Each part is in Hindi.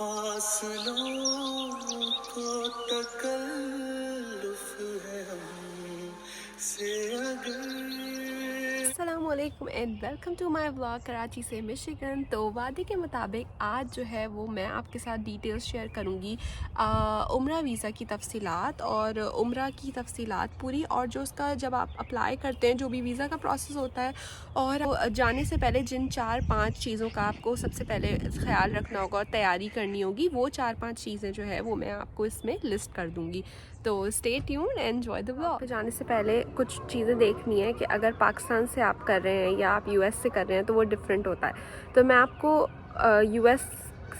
फासलों को तकल्लुफ़ है हमसे अगर। अस्सलामुअलैकुम and welcome to my vlog Karachi से मिशिगन। तो वादे के मुताबिक आज जो है वो मैं आपके साथ डिटेल्स शेयर करूँगी उम्रा वीज़ा की तफसीलात और उम्रा की तफसीलात पूरी, और जो उसका जब आप अप्लाई करते हैं जो भी वीज़ा का प्रोसेस होता है, और जाने से पहले जिन 4-5 चीज़ों का आपको सबसे पहले ख्याल रखना होगा और तैयारी करनी होगी, वो 4-5 चीज़ें जो है वो मैं आपको इसमें लिस्ट कर दूँगी। तो stay tuned, enjoy the vlog. जाने से पहले कुछ चीज़ें देखनी है कि अगर पाकिस्तान से आप कर रहे हैं या आप यूएस से कर रहे हैं तो वो डिफरेंट होता है। तो मैं आपको यूएस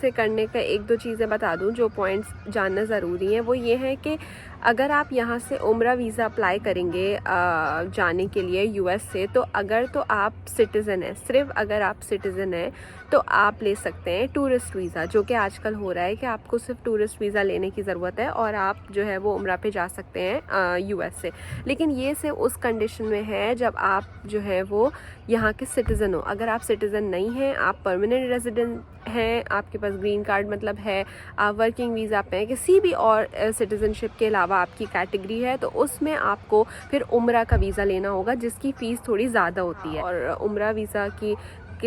से करने का 1-2 चीज़ें बता दूं जो पॉइंट्स जानना ज़रूरी हैं। वो ये है कि अगर आप यहाँ से उम्रा वीज़ा अप्लाई करेंगे जाने के लिए यूएस से, तो अगर तो आप सिटीज़न हैं, सिर्फ अगर आप सिटीज़न हैं तो आप ले सकते हैं टूरिस्ट वीज़ा, जो कि आजकल हो रहा है कि आपको सिर्फ टूरिस्ट वीज़ा लेने की ज़रूरत है और आप जो है वो उम्रा पे जा सकते हैं यूएस से। लेकिन ये सिर्फ उस कंडीशन में है जब आप जो है वो यहाँ के सिटीज़न हो। अगर आप सिटीज़न नहीं हैं, आप परमानेंट रेजिडेंट हैं, आपके पास ग्रीन कार्ड मतलब है, आप वर्किंग वीज़ा पे हैं, किसी भी और सिटीज़नशिप के अलावा आपकी कैटेगरी है, तो उसमें आपको फिर उम्रा का वीज़ा लेना होगा जिसकी फ़ीस थोड़ी ज़्यादा होती है। और उम्रा वीज़ा के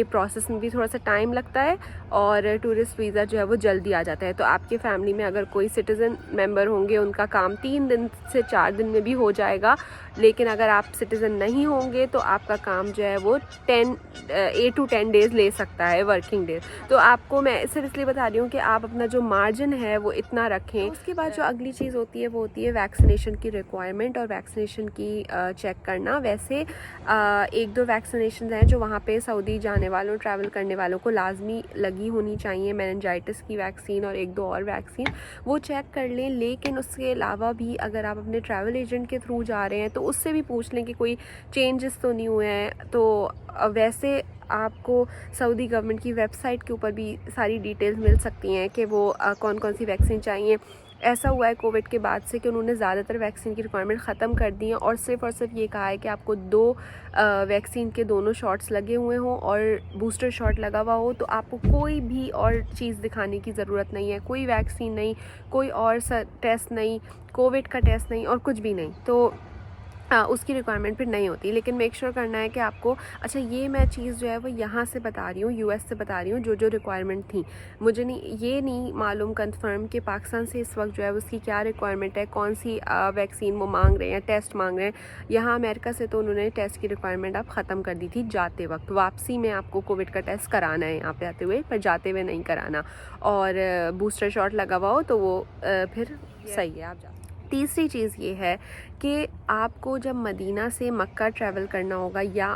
प्रोसेस में भी थोड़ा सा टाइम लगता है और टूरिस्ट वीज़ा जो है वो जल्दी आ जाता है। तो आपके फैमिली में अगर कोई सिटीज़न मेंबर होंगे उनका काम 3 दिन से 4 दिन में भी हो जाएगा, लेकिन अगर आप सिटीज़न नहीं होंगे तो आपका काम जो है वो 8 to 10 डेज़ ले सकता है, वर्किंग डेज। तो आपको मैं सिर्फ इसलिए बता रही हूँ कि आप अपना जो मार्जिन है वो इतना रखें। उसके बाद जो अगली चीज़ होती है वो होती है वैक्सीनेशन की रिक्वायरमेंट और वैक्सीनेशन की चेक करना। वैसे 1-2 वैक्सीनेशन हैं जो वहाँ पे सऊदी जाने वालों, ट्रैवल करने वालों को लाजमी लगी होनी चाहिए। मेनिनजाइटिस की वैक्सीन और 1-2 और वैक्सीन, वो चेक कर लें। लेकिन उसके अलावा भी अगर आप अपने ट्रैवल एजेंट के थ्रू जा रहे हैं तो उससे भी पूछ लें कि कोई चेंजेस तो नहीं हुए हैं। तो वैसे आपको सऊदी गवर्नमेंट की वेबसाइट के ऊपर भी सारी डिटेल्स मिल सकती हैं कि वो कौन कौन सी वैक्सीन चाहिए। ऐसा हुआ है कोविड के बाद से कि उन्होंने ज़्यादातर वैक्सीन की रिक्वायरमेंट ख़त्म कर दी है और सिर्फ ये कहा है कि आपको 2 वैक्सीन के दोनों शॉट्स लगे हुए हों और बूस्टर शॉट लगा हुआ हो, तो आपको कोई भी और चीज़ दिखाने की ज़रूरत नहीं है। कोई वैक्सीन नहीं, कोई और टेस्ट नहीं, कोविड का टेस्ट नहीं और कुछ भी नहीं। तो उसकी रिक्वायरमेंट फिर नहीं होती। लेकिन मेक श्योर करना है कि आपको, अच्छा ये मैं चीज़ जो है वो यहाँ से बता रही हूँ, यूएस से बता रही हूँ, जो रिक्वायरमेंट थी। मुझे ये नहीं मालूम कंफर्म कि पाकिस्तान से इस वक्त जो है उसकी क्या रिक्वायरमेंट है, कौन सी वैक्सीन वो मांग रहे हैं, टेस्ट मांग रहे हैं। यहाँ अमेरिका से तो उन्होंने टेस्ट की रिक्वायरमेंट अब ख़त्म कर दी थी जाते वक्त। वापसी में आपको कोविड का टेस्ट कराना है यहाँ पे आते हुए, पर जाते हुए नहीं कराना। और बूस्टर शॉट लगा हुआ हो तो वो फिर सही है, आप जा। तीसरी चीज़ ये है कि आपको जब मदीना से मक्का ट्रैवल करना होगा या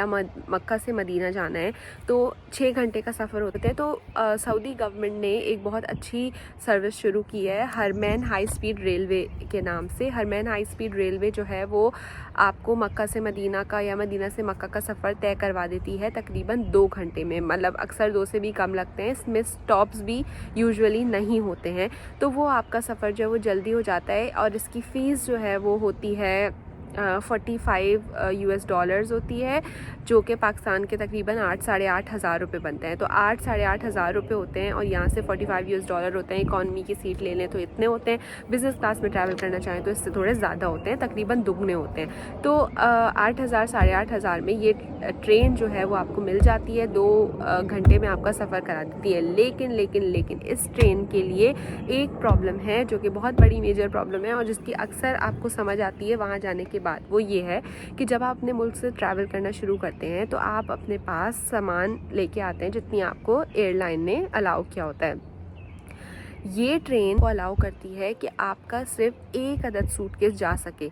मक्का से मदीना जाना है तो 6 घंटे का सफ़र होता है। तो सऊदी गवर्नमेंट ने एक बहुत अच्छी सर्विस शुरू की है हरमैन हाई स्पीड रेलवे के नाम से। हरमैन हाई स्पीड रेलवे जो है वो आपको मक्का से मदीना का या मदीना से मक्का का सफ़र तय करवा देती है तकरीबन 2 घंटे में। मतलब अक्सर 2 से भी कम लगते हैं। इसमें स्टॉप्स भी यूजुअली नहीं होते हैं, तो वो आपका सफ़र जो है वो जल्दी हो जाता है। और इसकी फ़ीस जो है वो होती है 45 US डॉलर्स होती है, जो कि पाकिस्तान के तकरीबन 8-8.5 हज़ार रुपये बनते हैं। तो 8-8.5 हज़ार रुपये होते हैं और यहाँ से 45 US डॉलर होते हैं। इकॉनमी की सीट ले लें तो इतने होते हैं, बिज़नेस क्लास में ट्रैवल करना चाहें तो इससे थोड़े ज़्यादा होते हैं, तकरीबन दुगने होते हैं। तो 8 हज़ार 8.5 हज़ार में ये ट्रेन जो है वो आपको मिल जाती है, 2 घंटे में आपका सफ़र करा देती है। लेकिन इस ट्रेन के लिए एक प्रॉब्लम है जो कि बहुत बड़ी मेजर प्रॉब्लम है और जिसकी अक्सर आपको समझ आती है वहाँ जाने के बाद। वो ये है कि जब आप अपने मुल्क से ट्रैवल करना शुरू करते हैं तो आप अपने पास सामान लेके आते हैं जितनी आपको एयरलाइन ने अलाउ किया होता है। ये ट्रेन को अलाउ करती है कि आपका सिर्फ 1 अदद सूटकेस जा सके।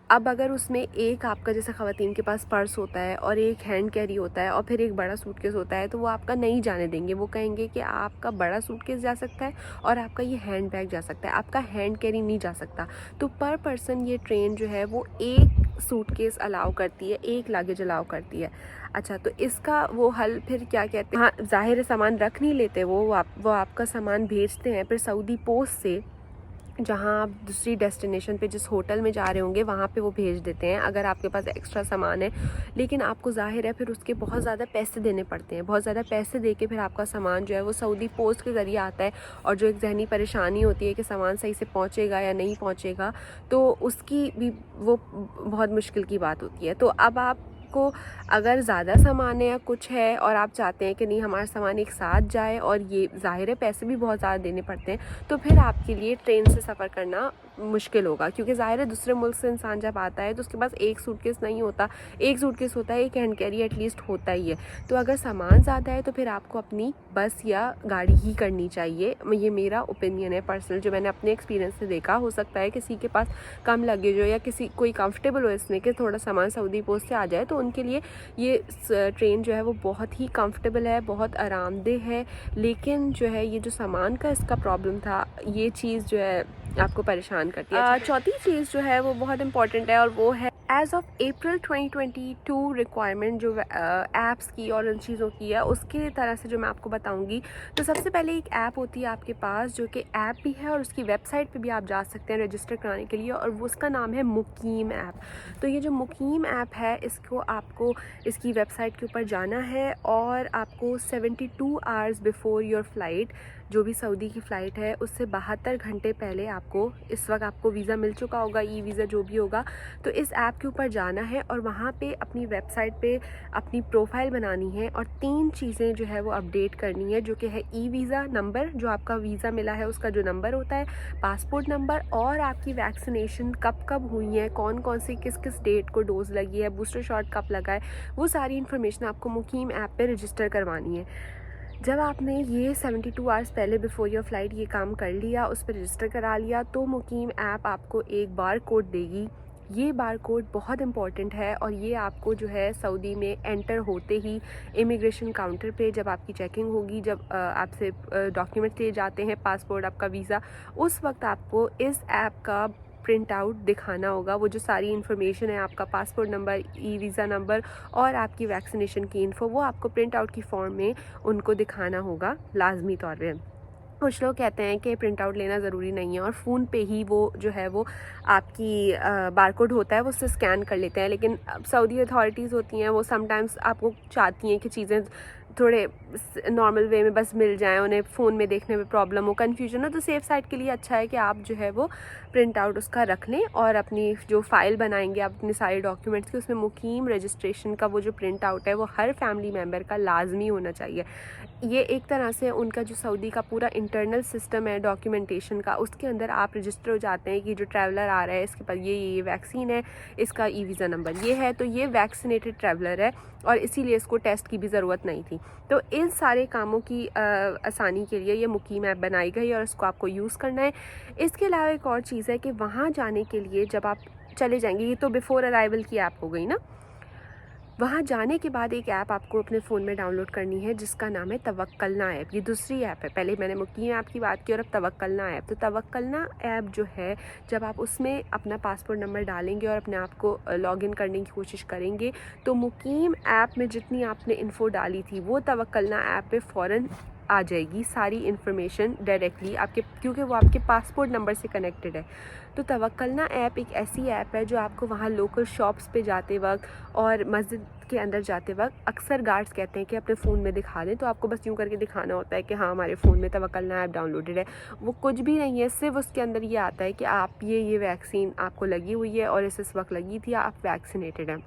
अब अगर उसमें एक आपका, जैसे ख़वातीन के पास पर्स होता है और एक हैंड कैरी होता है और फिर एक बड़ा सूटकेस होता है, तो वो आपका नहीं जाने देंगे। वो कहेंगे कि आपका बड़ा सूटकेस जा सकता है और आपका ये हैंड बैग जा सकता है, आपका हैंड कैरी नहीं जा सकता। तो पर पर्सन ये ट्रेन जो है वो 1 सूटकेस अलाउ करती है, 1 लगेज अलाउ करती है। अच्छा, तो इसका वो हल फिर क्या कहते हैं, हाँ ज़ाहिर सामान रख नहीं लेते वो आपका सामान भेजते हैं फिर सऊदी पोस्ट से जहाँ आप दूसरी डेस्टिनेशन पे जिस होटल में जा रहे होंगे वहाँ पे वो भेज देते हैं अगर आपके पास एक्स्ट्रा सामान है। लेकिन आपको ज़ाहिर है फिर उसके बहुत ज़्यादा पैसे देने पड़ते हैं, बहुत ज़्यादा पैसे दे के फिर आपका सामान जो है वो सऊदी पोस्ट के ज़रिए आता है। और जो एक ज़हनी परेशानी होती है कि सामान सही से पहुँचेगा या नहीं पहुँचेगा, तो उसकी भी वो बहुत मुश्किल की बात होती है। तो अब आपको अगर ज़्यादा सामान है या कुछ है और आप चाहते हैं कि नहीं हमारा सामान एक साथ जाए, और ये ज़ाहिर है पैसे भी बहुत ज़्यादा देने पड़ते हैं, तो फिर आपके लिए ट्रेन से सफ़र करना मुश्किल होगा। क्योंकि ज़ाहिर है दूसरे मुल्क से इंसान जब आता है तो उसके पास एक सूटकेस नहीं होता, एक सूटकेस होता है, एक हैंड कैरी एटलीस्ट होता ही है। तो अगर सामान ज़्यादा है तो फिर आपको अपनी बस या गाड़ी ही करनी चाहिए। ये मेरा ओपिनियन है पर्सनल, जो मैंने अपने एक्सपीरियंस से देखा। हो सकता है किसी के पास कम लगेज हो या किसी कोई कंफर्टेबल हो इसमें कि थोड़ा सामान सऊदी पोस्ट से आ जाए, तो उनके लिए ये ट्रेन जो है वो बहुत ही कंफर्टेबल है, बहुत आरामदेह है। लेकिन जो है ये जो सामान का इसका प्रॉब्लम था, ये चीज़ जो है आपको परेशान करती है। चौथी चीज़ जो है वो बहुत इंपॉर्टेंट है, और वो है एज़ ऑफ अप्रैल 2022 रिक्वायरमेंट जो ऐप्स की और उन चीज़ों की है, उसके तरह से जो मैं आपको बताऊंगी। तो सबसे पहले एक ऐप होती है आपके पास, जो कि ऐप भी है और उसकी वेबसाइट पे भी आप जा सकते हैं रजिस्टर कराने के लिए, और वो उसका नाम है मुकीम ऐप। तो ये जो मुकीम ऐप है, इसको आपको इसकी वेबसाइट के ऊपर जाना है, और आपको 72 आवर्स बिफोर योर फ़्लाइट, जो भी सऊदी की फ़्लाइट है उससे 72 घंटे पहले आपको, इस वक्त आपको वीज़ा मिल चुका होगा, ई वीज़ा जो भी होगा, तो इस ऐप के ऊपर जाना है और वहाँ पे अपनी वेबसाइट पे अपनी प्रोफाइल बनानी है, और 3 चीज़ें जो है वो अपडेट करनी है, जो कि है ई वीज़ा नंबर, जो आपका वीज़ा मिला है उसका जो नंबर होता है, पासपोर्ट नंबर, और आपकी वैक्सीनेशन कब कब हुई है, कौन कौन सी किस किस डेट को डोज़ लगी है, बूस्टर शॉट कब लगा है, वो सारी इन्फॉर्मेशन आपको मुकीम ऐप पे रजिस्टर करवानी है। जब आपने ये 72 आवर्स पहले बिफोर योर फ़्लाइट ये काम कर लिया, उस पर रजिस्टर करा लिया, तो मुकीम ऐप आपको एक बार कोड देगी। ये बार कोड बहुत इंपॉर्टेंट है, और ये आपको जो है सऊदी में एंटर होते ही इमिग्रेशन काउंटर पे जब आपकी चेकिंग होगी, जब आपसे डॉक्यूमेंट लिए जाते हैं, पासपोर्ट, आपका वीज़ा, उस वक्त आपको इस ऐप का प्रिंट आउट दिखाना होगा। वो जो सारी इन्फॉर्मेशन है, आपका passport number, e visa number और आपकी वैक्सीनेशन की इन्फो, वो आपको प्रिंट आउट की फॉर्म में उनको दिखाना होगा लाजमी तौर पे। कुछ लोग कहते हैं कि प्रिंट आउट लेना ज़रूरी नहीं है, और फ़ोन पे ही वो जो है वो आपकी बारकोड होता है वो उससे स्कैन कर लेते हैं। लेकिन सऊदी अथॉरिटीज़ होती हैं, वो समटाइम्स आपको चाहती हैं कि चीज़ें थोड़े नॉर्मल वे में बस मिल जाएं, उन्हें फ़ोन में देखने में प्रॉब्लम हो, कन्फ्यूजन हो, तो सेफ़ साइड के लिए अच्छा है कि आप जो है वो प्रिंट आउट उसका रख लें, और अपनी जो फ़ाइल बनाएंगे आप अपने सारे डॉक्यूमेंट्स की, उसमें मुकीम रजिस्ट्रेशन का वो जो प्रिंट आउट है वो हर फैमिली मेम्बर का लाजमी होना चाहिए। ये एक तरह से उनका जो सऊदी का पूरा इंटरनल सिस्टम है डॉक्यूमेंटेशन का, उसके अंदर आप रजिस्टर हो जाते हैं कि जो ट्रैवलर आ रहा है इसके पास ये वैक्सीन है, इसका ई वीज़ा नंबर ये है, तो ये वैक्सीनेटेड ट्रैवलर है, और इसीलिए इसको टेस्ट की भी ज़रूरत नहीं थी। तो इन सारे कामों की आसानी के लिए ये मुकीम ऐप बनाई गई, और इसको आपको यूज़ करना है। इसके अलावा एक और चीज़ है कि वहाँ जाने के लिए जब आप चले जाएंगे, ये तो बिफ़ोर अराइवल की ऐप हो गई ना, वहाँ जाने के बाद एक ऐप आपको अपने फ़ोन में डाउनलोड करनी है जिसका नाम है तवक्कलना ऐप। ये दूसरी ऐप है, पहले मैंने मुकीम ऐप की बात की और अब तवक्कलना ऐप। तो तवक्कलना ऐप जो है, जब आप उसमें अपना पासपोर्ट नंबर डालेंगे और अपने आप को लॉगिन करने की कोशिश करेंगे, तो मुकीम ऐप में जितनी आपने इन्फो डाली थी वो तवक्कलना ऐप पे फ़ौरन आ जाएगी सारी इन्फॉर्मेशन डायरेक्टली आपके, क्योंकि वो आपके पासपोर्ट नंबर से कनेक्टेड है। तो तवक्कलना ऐप एक ऐसी ऐप है जो आपको वहाँ लोकल शॉप्स पे जाते वक्त और मस्जिद के अंदर जाते वक्त अक्सर गार्ड्स कहते हैं कि अपने फ़ोन में दिखा दें, तो आपको बस यूँ करके दिखाना होता है कि हाँ हमारे फ़ोन में तवक्कलना ऐप डाउनलोडेड है। वो कुछ भी नहीं है, सिर्फ उसके अंदर ये आता है कि आप ये वैक्सीन आपको लगी हुई है और इस वक्त लगी थी, आप वैक्सीनेटेड हैं।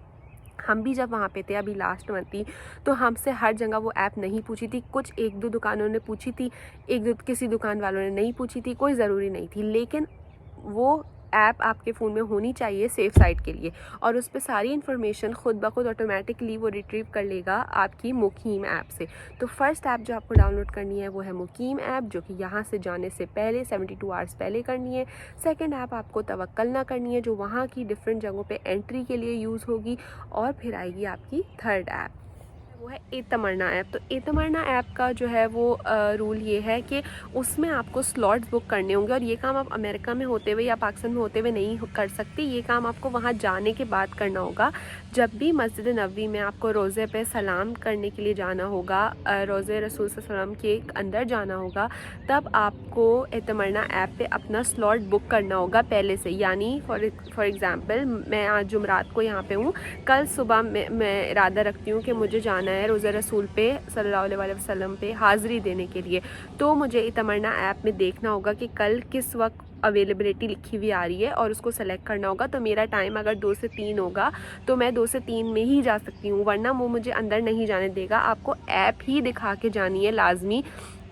हम भी जब वहाँ पे थे अभी लास्ट मंथ ही, तो हमसे हर जगह वो ऐप नहीं पूछी थी। कुछ 1-2 दुकानों ने पूछी थी, किसी दुकान वालों ने नहीं पूछी थी, कोई ज़रूरी नहीं थी, लेकिन वो ऐप आपके फ़ोन में होनी चाहिए सेफ़ साइड के लिए, और उस पर सारी इन्फॉर्मेशन खुद ब खुद ऑटोमेटिकली वो रिट्रीव कर लेगा आपकी मुकीम ऐप से। तो फर्स्ट ऐप जो आपको डाउनलोड करनी है वो है मुकीम ऐप, जो कि यहाँ से जाने से पहले 72 आवर्स पहले करनी है। सेकंड ऐप आपको तवक्कलना करनी है, जो वहाँ की डिफरेंट जगहों पे एंट्री के लिए यूज़ होगी, और फिर आएगी आपकी थर्ड ऐप। वो है एतमरना ऐप। तो एतमरना ऐप का जो है वो रूल ये है कि उसमें आपको स्लॉट्स बुक करने होंगे, और ये काम आप अमेरिका में होते हुए या पाकिस्तान में होते हुए नहीं कर सकते। ये काम आपको वहाँ जाने के बाद करना होगा। जब भी मस्जिद नबवी में आपको रोज़े पे सलाम करने के लिए जाना होगा, रोज़े रसूल सल्लल्लाहु अलैहि वसल्लम के अंदर जाना होगा, तब आपको एतमरना ऐप पे अपना स्लॉट बुक करना होगा पहले से। यानी फॉर एग्ज़ाम्पल मैं आज जुमरात को यहाँ पे हूँ, कल सुबह मैं इरादा रखती हूँ कि मुझे जाना है रोज़ा रसूल पे सल्लल्लाहु अलैहि वसल्लम पे हाज़िरी देने के लिए, तो मुझे एतमरना ऐप में देखना होगा कि कल किस वक्त अवेलेबिलिटी लिखी हुई आ रही है और उसको सेलेक्ट करना होगा। तो मेरा टाइम अगर 2 से 3 होगा तो मैं 2 से 3 में ही जा सकती हूँ, वरना वो मुझे अंदर नहीं जाने देगा। आपको ऐप ही दिखा के जानी है लाजमी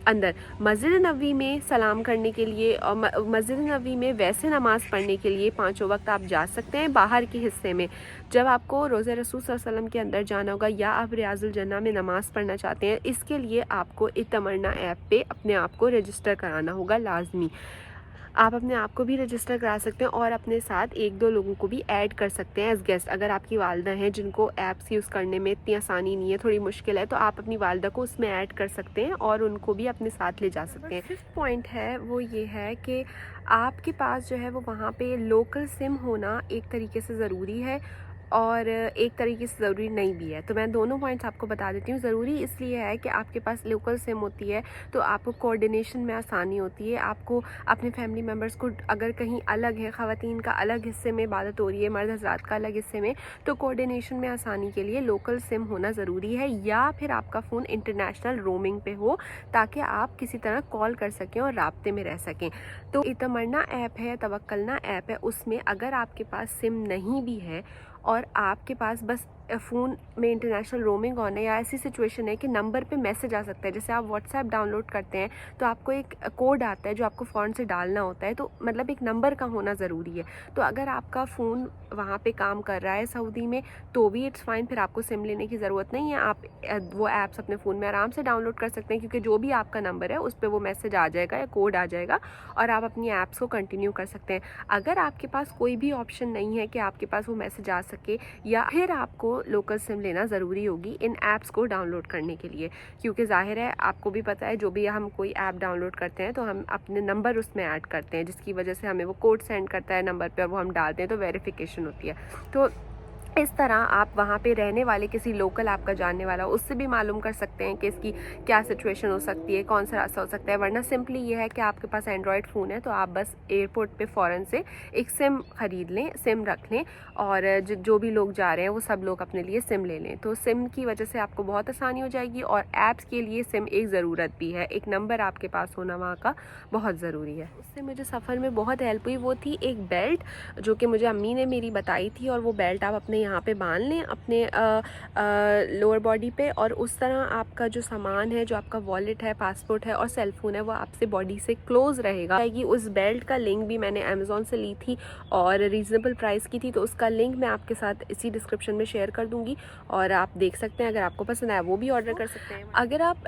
अंदर। मस्जिद नबवी में सलाम करने के लिए और मस्जिद नबवी में वैसे नमाज़ पढ़ने के लिए 5 वक्त आप जा सकते हैं। बाहर के हिस्से में जब आपको रोज़े रसूल सल्लल्लाहु अलैहि वसल्लम के अंदर जाना होगा या आप रियाजुल जन्ना में नमाज़ पढ़ना चाहते हैं, इसके लिए आपको एतमरना ऐप पे अपने आप को रजिस्टर कराना होगा लाजमी। आप अपने आप को भी रजिस्टर करा सकते हैं और अपने साथ 1-2 लोगों को भी ऐड कर सकते हैं एज़ गेस्ट। अगर आपकी वालदा हैं जिनको ऐप्स यूज़ करने में इतनी आसानी नहीं है, थोड़ी मुश्किल है, तो आप अपनी वालदा को उसमें ऐड कर सकते हैं और उनको भी अपने साथ ले जा सकते हैं। 5th पॉइंट है वो ये है कि आपके पास जो है वो वहाँ पे लोकल सिम होना एक तरीके से ज़रूरी है और एक तरीके से ज़रूरी नहीं भी है। तो मैं दोनों पॉइंट्स आपको बता देती हूँ। ज़रूरी इसलिए है कि आपके पास लोकल सिम होती है तो आपको कोऑर्डिनेशन में आसानी होती है। आपको अपने फैमिली मेम्बर्स को अगर कहीं अलग है, ख़वातीन का अलग हिस्से में इबादत हो रही है, मर्द हज़रात का अलग हिस्से में, तो कोऑर्डिनेशन में आसानी के लिए लोकल सिम होना ज़रूरी है, या फिर आपका फ़ोन इंटरनेशनल रोमिंग पे हो ताकि आप किसी तरह कॉल कर सकें और राब्ते में रह सकें। तो एतमरना ऐप है, तवक्कलना ऐप है, उसमें अगर आपके पास सिम नहीं भी है और आपके पास बस फ़ोन में इंटरनेशनल रोमिंग ऑन है, या ऐसी सिचुएशन है कि नंबर पे मैसेज आ सकता है, जैसे आप व्हाट्सएप डाउनलोड करते हैं तो आपको एक कोड आता है जो आपको फ़ौरन से डालना होता है, तो मतलब एक नंबर का होना ज़रूरी है। तो अगर आपका फ़ोन वहाँ पे काम कर रहा है सऊदी में तो भी इट्स फाइन, फिर आपको सिम लेने की ज़रूरत नहीं है। आप वो ऐप्स अपने फ़ोन में आराम से डाउनलोड कर सकते हैं, क्योंकि जो भी आपका नंबर है उस पर वो मैसेज आ जाएगा या कोड आ जाएगा और आप अपनी ऐप्स को कंटिन्यू कर सकते हैं। अगर आपके पास कोई भी ऑप्शन नहीं है कि आपके पास वो मैसेज आ सके, या फिर आपको लोकल सिम लेना ज़रूरी होगी इन ऐप्स को डाउनलोड करने के लिए, क्योंकि ज़ाहिर है आपको भी पता है जो भी हम कोई ऐप डाउनलोड करते हैं तो हम अपने नंबर उसमें ऐड करते हैं, जिसकी वजह से हमें वो कोड सेंड करता है नंबर पे और वो हम डालते हैं तो वेरिफिकेशन होती है। तो इस तरह आप वहाँ पे रहने वाले किसी लोकल आपका जानने वाला उससे भी मालूम कर सकते हैं कि इसकी क्या सिचुएशन हो सकती है, कौन सा रास्ता हो सकता है। वरना सिंपली ये है कि आपके पास एंड्रॉयड फ़ोन है तो आप बस एयरपोर्ट पे फ़ौरन से एक सिम ख़रीद लें, सिम रख लें, और जो भी लोग जा रहे हैं वो सब लोग अपने लिए सिम ले लें। तो सिम की वजह से आपको बहुत आसानी हो जाएगी, और ऐप्स के लिए सिम एक ज़रूरत भी है, एक नंबर आपके पास होना वहाँ का बहुत ज़रूरी है। उससे मुझे सफ़र में बहुत हेल्प हुई, वो थी एक बेल्ट जो कि मुझे अम्मी ने मेरी बताई थी, और वो बेल्ट आप अपने यहाँ पे बांध लें अपने लोअर बॉडी पे, और उस तरह आपका जो सामान है, जो आपका वॉलेट है, पासपोर्ट है और सेल फ़ोन है, वो आपसे बॉडी से क्लोज़ रहेगा। उस बेल्ट का लिंक भी मैंने अमेज़ॉन से ली थी और रीज़नेबल प्राइस की थी, तो उसका लिंक मैं आपके साथ इसी डिस्क्रिप्शन में शेयर कर दूँगी और आप देख सकते हैं। अगर आपको पसंद आया वो भी ऑर्डर कर सकते हैं। अगर आप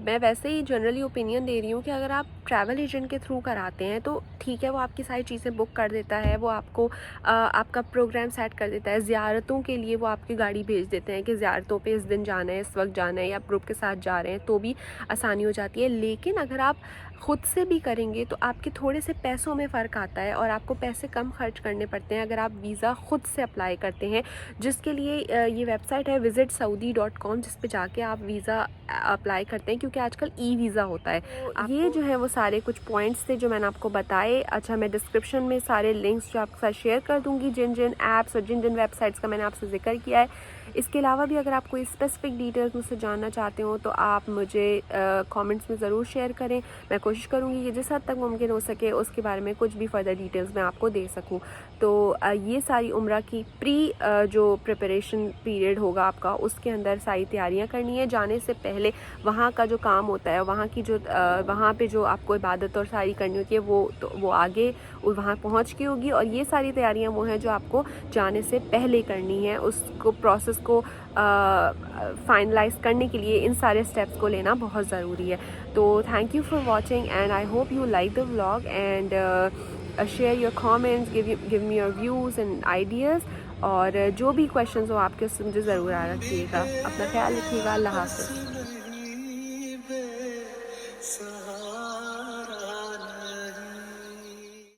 मैं वैसे ही जनरली ओपिनियन दे रही हूँ कि अगर आप ट्रैवल एजेंट के थ्रू कराते हैं तो ठीक है, वो आपकी सारी चीज़ें बुक कर देता है, वो आपको आपका प्रोग्राम सेट कर देता है। ज़ियारतों के लिए वो आपकी गाड़ी भेज देते हैं कि ज़ियारतों पे इस दिन जाना है, इस वक्त जाना है, या ग्रुप के साथ जा रहे हैं तो भी आसानी हो जाती है। लेकिन अगर आप ख़ुद से भी करेंगे तो आपके थोड़े से पैसों में फ़र्क आता है और आपको पैसे कम खर्च करने पड़ते हैं अगर आप वीज़ा ख़ुद से अप्लाई करते हैं, जिसके लिए ये वेबसाइट है visitsaudi.com, जिस पे जाके आप वीज़ा अप्लाई करते हैं, क्योंकि आजकल ई वीज़ा होता है। तो ये जो है वो सारे कुछ पॉइंट्स थे जो मैंने आपको बताए। अच्छा, मैं डिस्क्रिप्शन में सारे लिंक्स जो आपके साथ शेयर कर दूँगी, जिन जिन ऐप्स और जिन जिन वेबसाइट्स का मैंने आपसे जिक्र किया है। इसके अलावा भी अगर आप कोई स्पेसिफिक डिटेल्स मुझसे जानना चाहते हो तो आप मुझे कमेंट्स में ज़रूर शेयर करें। मैं कोशिश करूँगी कि जिस हद तक मुमकिन हो सके उसके बारे में कुछ भी फर्दर डिटेल्स मैं आपको दे सकूँ। तो ये सारी उम्रा की जो प्रिपरेशन पीरियड होगा आपका, उसके अंदर सारी तैयारियां करनी है। जाने से पहले वहाँ का जो काम होता है, वहाँ की जो वहाँ पे जो आपको इबादत और सारी करनी होती है वो आगे वहाँ पहुँच के होगी, और ये सारी तैयारियां वो हैं जो आपको जाने से पहले करनी है। उसको प्रोसेस को फाइनलाइज करने के लिए इन सारे स्टेप्स को लेना बहुत ज़रूरी है। तो thank you for watching and I hope you like the vlog, and share your comments, give me your views and ideas. और जो भी क्वेश्चन हो आपके उससे मुझे ज़रूर आ रखिएगा। अपना ख्याल रखिएगा। अल्लाह हाफ़िज़।